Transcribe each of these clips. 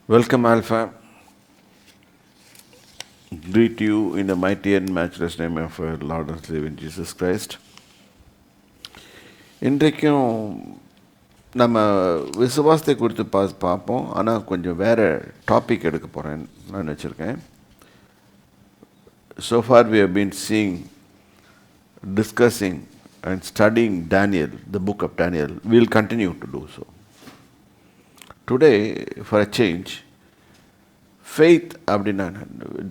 Welcome, Alpha. Greet you in the mighty and matchless name of our Lord and Savior Jesus Christ. இன்றைக்கும் நம்ம விசுவாசத்தை குறித்து பார்ப்போம். ஆனால் கொஞ்சம் வேறு டாபிக் எடுக்க போகிறேன் நான் நினச்சிருக்கேன். So far we have been seeing, discussing and studying Daniel, the book of Daniel. We will continue to do so. Today, for a change, faith,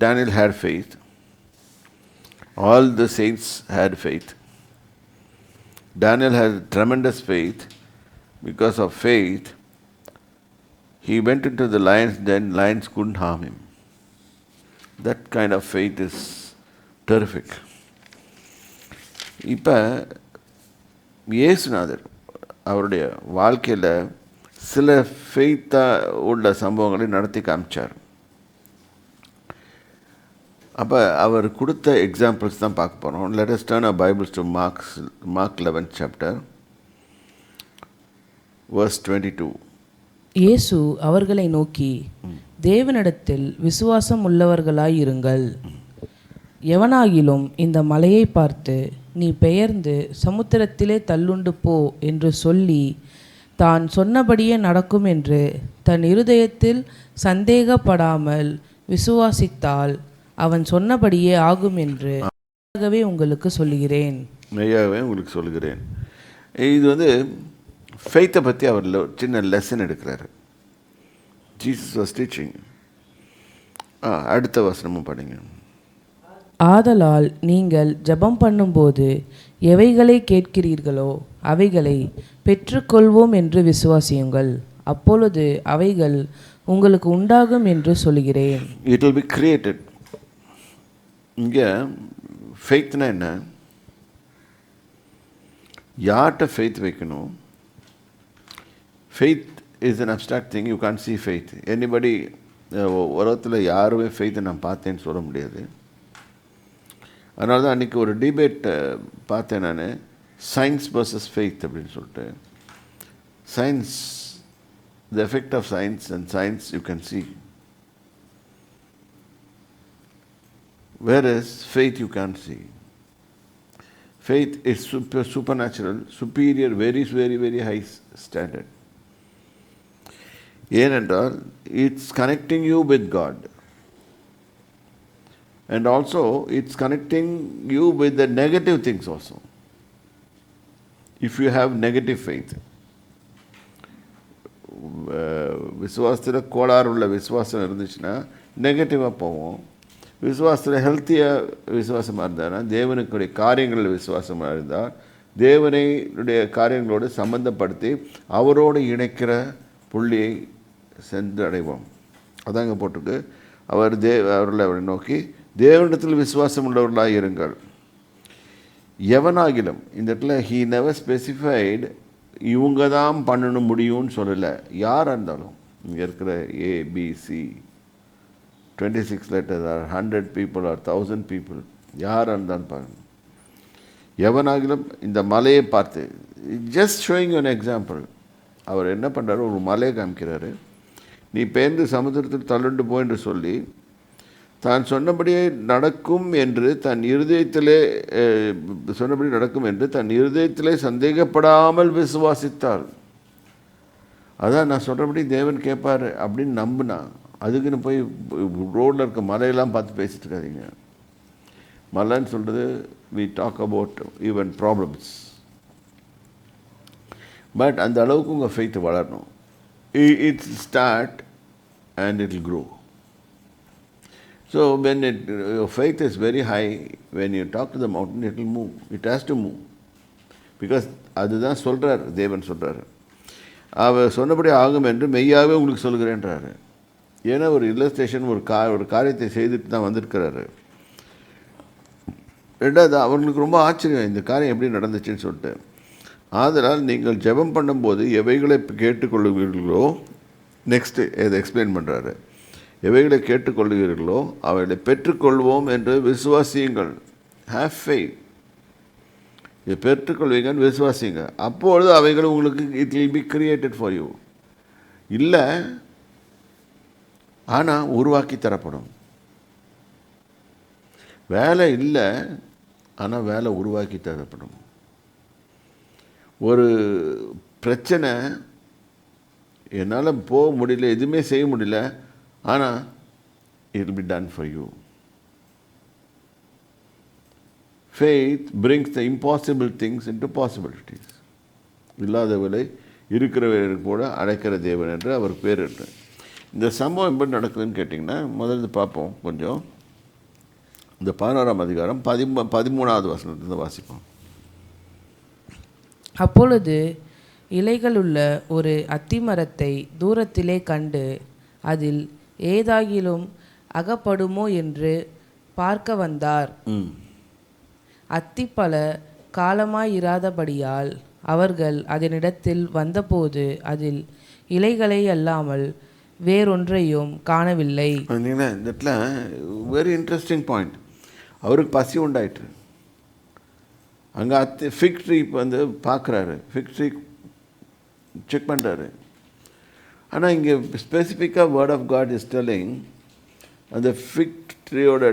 Daniel had faith. All the saints had faith. Daniel had tremendous faith. Because of faith, he went into the lions, then lions couldn't harm him. That kind of faith is terrific. இப்போ இயேசுநாதர் அவருடைய வாழ்க்கையில் சில ஃபெய்த்தாக உள்ள சம்பவங்களை நடத்தி காமிச்சார். அப்போ அவர் கொடுத்த எக்ஸாம்பிள்ஸ் தான் பார்க்க போகிறோம். Let us turn our bibles to Mark 11th chapter, verse 22. இயேசு அவர்களை நோக்கி, தேவனிடத்தில் விசுவாசம் உள்ளவர்களாயிருங்கள். எவனாகிலும் இந்த மலையை பார்த்து, நீ பெயர்ந்து சமுத்திரத்திலே தள்ளுண்டு போ என்று சொல்லி தான் சொன்னபடியே நடக்கும் என்று தன் இருதயத்தில் சந்தேகப்படாமல் விசுவாசித்தால் அவன் சொன்னபடியே ஆகும் என்று மெய்யாகவே உங்களுக்கு சொல்லுகிறேன். இது ஃபெய்த்தை பற்றி அவர் சின்ன லெசன் எடுக்கிறாரு. Jesus was teaching. அடுத்த வசனமும் படிங்க. ஆதலால் நீங்கள் ஜெபம் பண்ணும்போது எவைகளை கேட்கிறீர்களோ அவைகளை பெற்றுக்கொள்வோம் என்று விசுவாசியுங்கள். அப்பொழுது அவைகள் உங்களுக்கு உண்டாகும் என்று சொல்கிறேன். It will be created. இங்கே ஃபெய்த்னா என்ன? யார்கிட்ட ஃபெய்த் வைக்கணும்? Faith is an abstract thing. You can't see faith. Anybody உலகத்தில் யாருமே ஃபெய்த்தை நான் பார்த்தேன்னு சொல்ல முடியாது. அதனால தான் அன்றைக்கி ஒரு டிபேட் பார்த்தேன் நான், சயின்ஸ் வர்சஸ் ஃபெய்த் அப்படின்னு சொல்லிட்டு. Science, the effect of science and science you can see. Whereas faith you can't see. Faith is supernatural, superior, very, very, very high standard. ஏனென்றால் it's connecting you with God. And also it's connecting you with the negative things also. If you have negative faith, விசுவாசத்தில் கோளாறு உள்ள விசுவாசம் இருந்துச்சுன்னா நெகட்டிவாக போவோம். விசுவாசத்தில் ஹெல்த்தியாக விசுவாசமாக இருந்தால், தேவனுக்குடைய காரியங்களில் விசுவாசமாக இருந்தால், தேவனுடைய காரியங்களோடு சம்பந்தப்படுத்தி அவரோடு இணைக்கிற புள்ளியை சென்று அடைவோம். அதாங்க போட்டிருக்கு. அவர்களை அவரை நோக்கி, தேவனிடத்தில் விசுவாசம் உள்ளவர்களாக இருங்கள். எவனாகிலும், இந்த இடத்துல ஹீ நெவர் ஸ்பெசிஃபைடு இவங்க தான் பண்ணணும் முடியும்னு சொல்லலை. யாராக இருந்தாலும், இங்கே இருக்கிற ABC 26 letters or 100 people or 1000 people, யாராக இருந்தாலும் பாருங்கள். எவனாகிலும் இந்த மலையை பார்த்து, ஜஸ்ட் ஷோயிங் an எக்ஸாம்பிள். அவர் என்ன பண்ணுறாரு, ஒரு மலையை காமிக்கிறாரு. நீ பெயர்ந்து சமுத்திரத்தில் தள்ளுண்டு போ என்று சொல்லி தான் சொன்னபடியே நடக்கும் என்று தன் இருதயத்திலே சந்தேகப்படாமல் விசுவாசித்தாள். அதான் நான் சொல்கிறபடி தேவன் கேட்பார் அப்படின்னு நம்பினா. அதுக்குன்னு போய் ரோடில் இருக்க மலையெல்லாம் பார்த்து பேசிட்டு இருக்காதீங்க. மலைன்னு சொல்கிறது, we talk about even problems. But அந்த அளவுக்கு உங்கள் ஃபெய்த் வளரணும். It start and it will grow. So when your faith is very high, when you talk to the mountain, it will move. It has to move. Because அதுதான் சொல்கிறார், தேவன் சொல்கிறார். அவர் சொன்னபடி ஆகும் என்று மெய்யாகவே உங்களுக்கு சொல்கிறேன்றாரு. ஏன்னா ஒரு இல்லஸ்ட்ரேஷன், ஒரு காரியத்தை செய்துட்டு தான் வந்திருக்கிறாரு. ரெண்டாவது, அவங்களுக்கு ரொம்ப ஆச்சரியம் இந்த காரியம் எப்படி நடந்துச்சுன்னு சொல்லிட்டு. ஆதலால் நீங்கள் ஜெபம் பண்ணும்போது எவைகளை கேட்டுக்கொள்ளுவீர்களோ, நெக்ஸ்ட்டு இதை எக்ஸ்பிளைன் பண்ணுறாரு. எவைகளை கேட்டுக்கொள்ளுவீர்களோ அவைகளை பெற்றுக்கொள்வோம் என்று விசுவாசியுங்கள். Have faith. இதை பெற்றுக்கொள்வீங்கன்னு விசுவாசிங்க. அப்பொழுது அவைகள் உங்களுக்கு it will be created for you. இல்லை ஆனால் உருவாக்கி தரப்படும். வேலை இல்லை, ஆனால் வேலை உருவாக்கி தரப்படும். ஒரு பிரச்சனை, என்னால் போக முடியல, எதுவுமே செய்ய முடியல, ஆனால் it will be done for you. Faith brings the impossible things into possibilities. இல்லாதவளை இருக்கிறவர்களுக்கு கூட அழைக்கிற தேவன் என்று அவர் பேர் இட்டு. இந்த சம்பவம் எப்படி நடக்குதுன்னு கேட்டிங்கன்னா, முதல்ல பார்ப்போம் கொஞ்சம். இந்த 16ஆம் அதிகாரம் 13வது வசனத்திலிருந்து வாசிப்போம். அப்பொழுது இலைகளுள்ள ஒரு அத்திமரத்தை தூரத்திலே கண்டு அதில் ஏதாகிலும் அகப்படுமோ என்று பார்க்க வந்தார். அத்தி பல காலமாயிராதபடியால் அவர்கள் அதனிடத்தில் வந்தபோது அதில் இலைகளை அல்லாமல் வேறொன்றையும் காணவில்லை. இந்த இடத்துல வெரி இன்ட்ரெஸ்டிங் பாயிண்ட். அவருக்கு பசி உண்டாயிற்று. அங்கே ஃபிக் ட்ரீ வந்து பார்க்குறாரு, ஃபிக் ட்ரீ செக் பண்ணுறாரு. ஆனால் இங்கே ஸ்பெசிஃபிக்காக word of God is telling, அந்த ஃபிக் ட்ரீயோட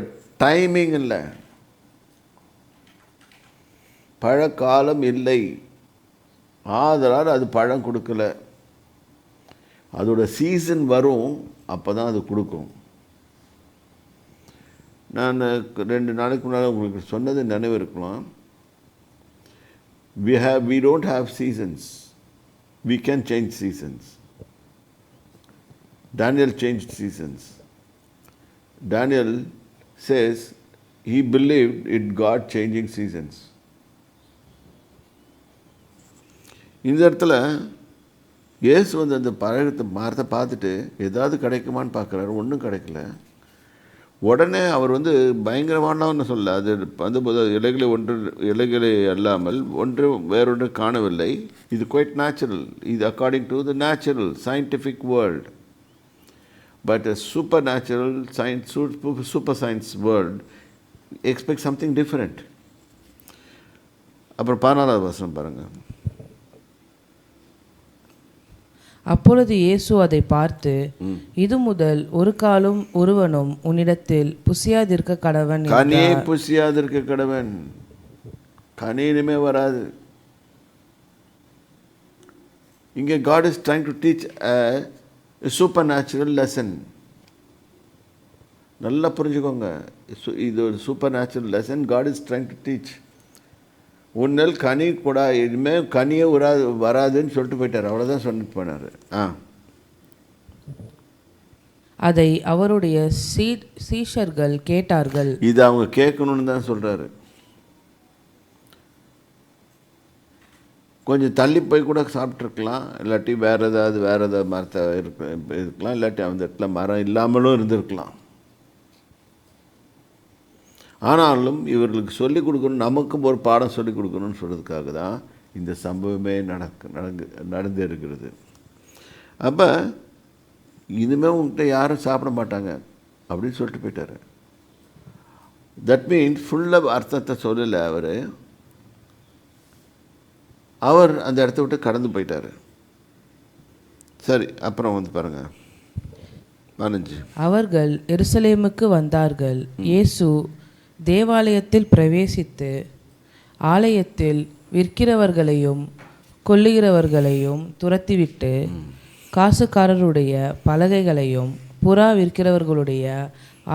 டைமிங் இல்லை, பழக்காலம் இல்லை, ஆதலால் அது பழம் கொடுக்கல. அதோட சீசன் வரும், அப்போ தான் அது கொடுக்கும். நான் 2 நாளைக்கு முன்னால் உங்களுக்கு சொன்னது நினைவு இருக்கலாம். We don't have seasons. We can change seasons. Daniel changed seasons. Daniel says he believed in God changing seasons. இந்த இடத்துல இயேசு வந்து அந்த பழத்தை மரத்தை பார்த்துட்டு ஏதாவது கிடைக்குமான்னு பார்க்குறாரு, ஒன்றும் கிடைக்கல. உடனே அவர் வந்து பயங்கரமானவன்னு சொல்ல, அது வந்து இலைகளை அல்லாமல் வேறொன்று காணவில்லை. இது குவைட் நேச்சுரல், இது according to the natural scientific world. But super natural science, super science world expect something different. அப்புறம் 14வது வசனம் பாருங்கள். அப்பொழுது இயேசு அதை பார்த்து, இது முதல் ஒரு காலும் ஒருவனும் உன்னிடத்தில் புசியாதிருக்க கடவன். கனி புசியாதிருக்க கடவன், கனி இனிமே வராது. இங்கே God is trying to teach a supernatural lesson. நல்லா புரிஞ்சுக்கோங்க, இது ஒரு super natural lesson God is trying to teach. உன்னல் கனி கூட இனிமேல் கனியே வராதுன்னு சொல்லிட்டு போயிட்டார், அவ்வளோதான் சொல்லிட்டு போனார். அதை அவருடைய சீஷர்கள் கேட்டார்கள். இது அவங்க கேட்கணும்னு தான் சொல்கிறாரு. கொஞ்சம் தள்ளி போய் கூட சாப்பிட்ருக்கலாம், இல்லாட்டி வேறு ஏதாவது மரத்தை இருக்கலாம், இல்லாட்டி அந்த இடத்துல மரம் இல்லாமலும் இருந்திருக்கலாம். ஆனாலும் இவர்களுக்கு சொல்லிக் கொடுக்கணும், நமக்கும் ஒரு பாடம் சொல்லிக் கொடுக்கணும்னு சொல்கிறதுக்காக தான் இந்த சம்பவமே நடந்து இருக்கிறது. அப்போ இனிமேல் உங்கள்கிட்ட யாரும் சாப்பிட மாட்டாங்க அப்படின்னு சொல்லிட்டு போயிட்டார். தட் மீன்ஸ் ஃபுல்லாக அர்த்தத்தை சொல்லலை அவர் அந்த இடத்த விட்டு கடந்து போயிட்டார். சரி, அப்புறம் வந்து பாருங்கள் 15. அவர்கள் எருசலேமுக்கு வந்தார்கள். இயேசு தேவாலயத்தில் பிரவேசித்து ஆலயத்தில் விற்கிறவர்களையும் கொல்லுகிறவர்களையும் துரத்திவிட்டு காசுக்காரருடைய பலகைகளையும் புறா விற்கிறவர்களுடைய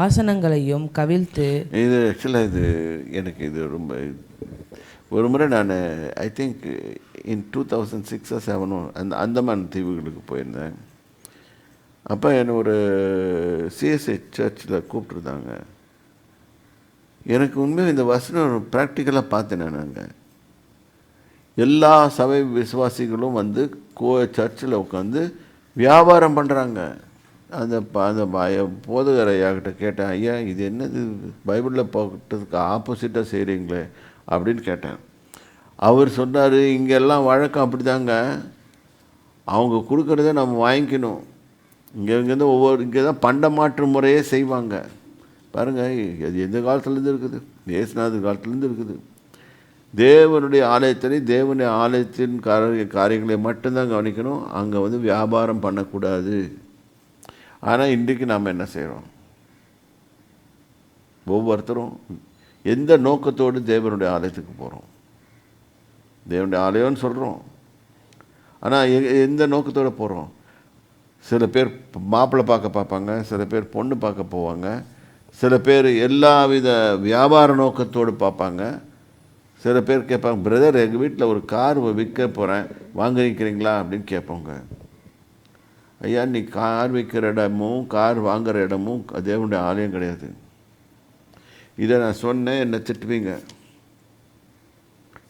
ஆசனங்களையும் கவிழ்த்து. இது ஆக்சுவலாக எனக்கு இது ரொம்ப ஒரு முறை நான் I think in 2006 or 2007 Andaman தீவுகளுக்கு போயிருந்தேன். அப்போ என்னை ஒரு சிஎஸ்ஐ சர்ச்சில் கூப்பிட்ருந்தாங்க. எனக்கு உண்மையாக இந்த வசனம் ப்ராக்டிக்கலாக பார்த்தேன். நாங்கள் எல்லா சபை விசுவாசிகளும் வந்து சர்ச்சில் உட்காந்து வியாபாரம் பண்ணுறாங்க. அந்த போதகர் ஐயாக்கிட்ட கேட்டேன், ஐயா இது என்னது பைபிளில் போட்டதுக்கு ஆப்போசிட்டாக செய்கிறீங்களே அப்படின்னு கேட்டேன். அவர் சொன்னார், இங்கெல்லாம் வழக்கம் அப்படி தாங்க, அவங்க கொடுக்குறத நம்ம வாங்கிக்கணும். இங்கேருந்து இங்கே தான் பண்ட மாற்று முறையே செய்வாங்க. பாருங்கள், அது எந்த காலத்துலேருந்து இருக்குது, இயேசுநாதர் காலத்துலேருந்து இருக்குது. தேவனுடைய ஆலயத்தின் காரியங்களை மட்டும்தான் கவனிக்கணும். அங்கே வந்து வியாபாரம் பண்ணக்கூடாது. ஆனால் இன்றைக்கு நாம் என்ன செய்கிறோம்? ஒவ்வொருத்தரும் எந்த நோக்கத்தோடு தேவனுடைய ஆலயத்துக்கு போகிறோம்? தேவனுடைய ஆலயம்னு சொல்கிறோம், ஆனால் எந்த நோக்கத்தோடு போகிறோம்? சில பேர் மாப்பிள்ளை பார்க்க பார்ப்பாங்க, சில பேர் பொண்ணு பார்க்க போவாங்க, சில பேர் எல்லாவித வியாபார நோக்கத்தோடு பார்ப்பாங்க. சில பேர் கேட்பாங்க, பிரதர் எங்கள் வீட்டில் ஒரு கார் விற்க போகிறேன், வாங்கிக்கிறீங்களா அப்படின்னு கேட்பாங்க. ஐயா, நீ கார் விற்கிற இடமும் கார் வாங்குகிற இடமும் தேவனுடைய ஆலயம் கிடையாது. இதை நான் சொன்னேன், என்னை திட்டுவீங்க,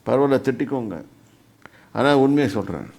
பரவாயில்ல திட்டிக்கோங்க, ஆனால் உண்மையை சொல்கிறேன்.